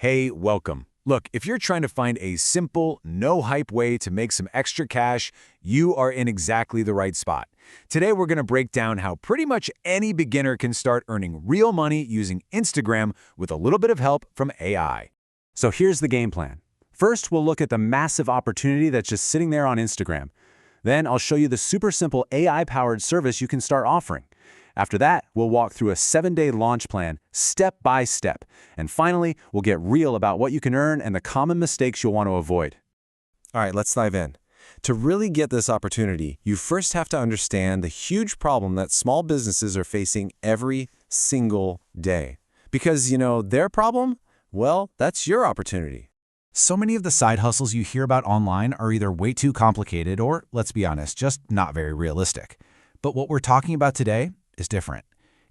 Hey, welcome. Look, if you're trying to find a simple, no-hype way to make some extra cash, you are in exactly the right spot. Today, we're going to break down how pretty much any beginner can start earning real money using Instagram with a little bit of help from AI. So here's the game plan. First, we'll look at the massive opportunity that's just sitting there on Instagram. Then I'll show you the super simple AI-powered service you can start offering. After that, we'll walk through a 7-day launch plan, step by step. And finally, we'll get real about what you can earn and the common mistakes you'll want to avoid. All right, let's dive in. To really get this opportunity, you first have to understand the huge problem that small businesses are facing every single day. Because, their problem? Well, that's your opportunity. So many of the side hustles you hear about online are either way too complicated or, let's be honest, just not very realistic. But what we're talking about today is different.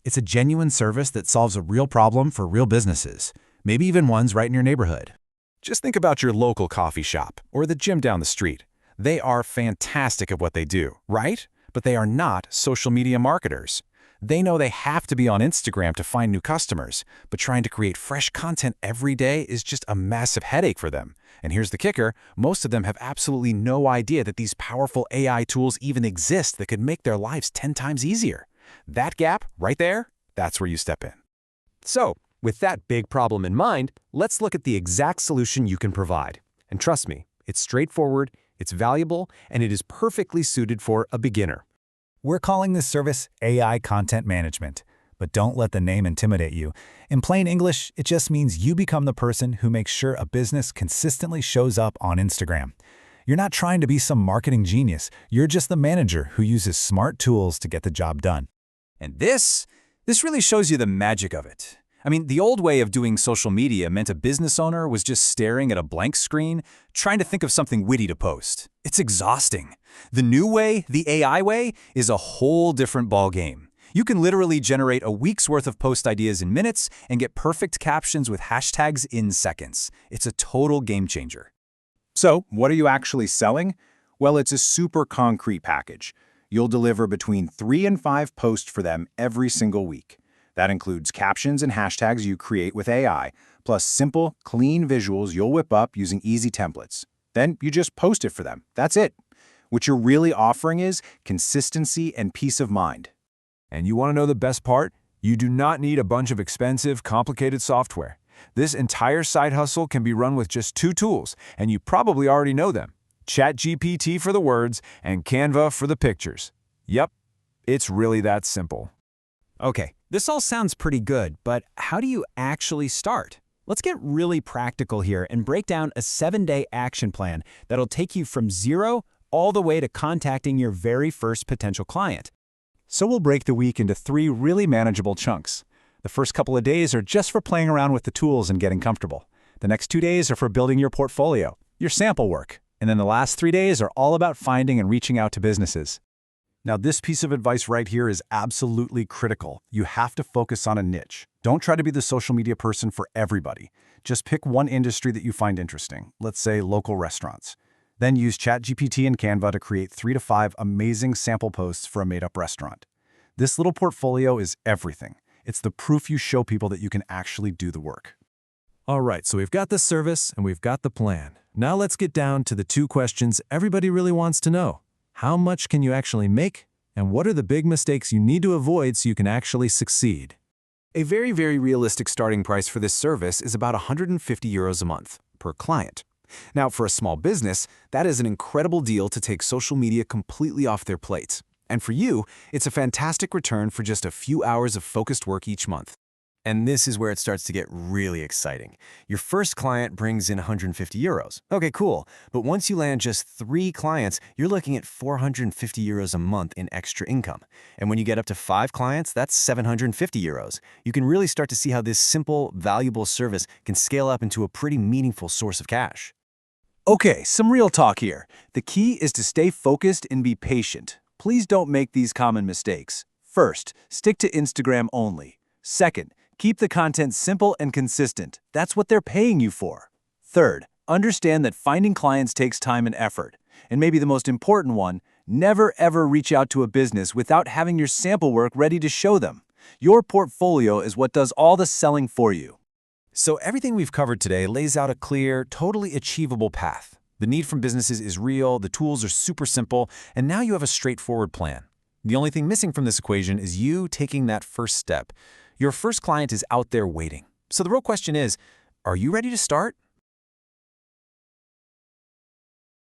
It's a genuine service that solves a real problem for real businesses, maybe even ones right in your neighborhood. Just think about your local coffee shop or the gym down the street. They are fantastic at what they do, right? But they are not social media marketers. They know they have to be on Instagram to find new customers, but trying to create fresh content every day is just a massive headache for them. And here's the kicker, most of them have absolutely no idea that these powerful AI tools even exist that could make their lives 10 times easier. That gap right there, that's where you step in. So, with that big problem in mind, let's look at the exact solution you can provide. And trust me, it's straightforward, it's valuable, and it is perfectly suited for a beginner. We're calling this service AI Content Management, but don't let the name intimidate you. In plain English, it just means you become the person who makes sure a business consistently shows up on Instagram. You're not trying to be some marketing genius, you're just the manager who uses smart tools to get the job done. And this really shows you the magic of it. I mean, the old way of doing social media meant a business owner was just staring at a blank screen, trying to think of something witty to post. It's exhausting. The new way, the AI way, is a whole different ballgame. You can literally generate a week's worth of post ideas in minutes and get perfect captions with hashtags in seconds. It's a total game changer. So, what are you actually selling? Well, it's a super concrete package. You'll deliver between 3 and 5 posts for them every single week. That includes captions and hashtags you create with AI, plus simple, clean visuals you'll whip up using easy templates. Then you just post it for them. That's it. What you're really offering is consistency and peace of mind. And you want to know the best part? You do not need a bunch of expensive, complicated software. This entire side hustle can be run with just 2 tools, and you probably already know them. ChatGPT for the words and Canva for the pictures. Yep, it's really that simple. Okay, this all sounds pretty good, but how do you actually start? Let's get really practical here and break down a 7-day action plan that'll take you from zero all the way to contacting your very first potential client. So we'll break the week into 3 really manageable chunks. The first couple of days are just for playing around with the tools and getting comfortable. The next 2 days are for building your portfolio, your sample work. And then the last 3 days are all about finding and reaching out to businesses. Now, this piece of advice right here is absolutely critical. You have to focus on a niche. Don't try to be the social media person for everybody. Just pick one industry that you find interesting, let's say local restaurants. Then use ChatGPT and Canva to create 3 to 5 amazing sample posts for a made-up restaurant. This little portfolio is everything. It's the proof you show people that you can actually do the work. All right, so we've got the service and we've got the plan. Now let's get down to the 2 questions everybody really wants to know. How much can you actually make? And what are the big mistakes you need to avoid so you can actually succeed? A very, very realistic starting price for this service is about 150 euros a month per client. Now, for a small business, that is an incredible deal to take social media completely off their plate. And for you, it's a fantastic return for just a few hours of focused work each month. And this is where it starts to get really exciting. Your first client brings in 150 euros. Okay, cool. But once you land just 3 clients, you're looking at 450 euros a month in extra income. And when you get up to 5 clients, that's 750 euros. You can really start to see how this simple, valuable service can scale up into a pretty meaningful source of cash. Okay, some real talk here. The key is to stay focused and be patient. Please don't make these common mistakes. First, stick to Instagram only. Second, keep the content simple and consistent. That's what they're paying you for. Third, understand that finding clients takes time and effort. And maybe the most important one, never ever reach out to a business without having your sample work ready to show them. Your portfolio is what does all the selling for you. So everything we've covered today lays out a clear, totally achievable path. The need from businesses is real, the tools are super simple, and now you have a straightforward plan. The only thing missing from this equation is you taking that first step. Your first client is out there waiting. So the real question is, are you ready to start?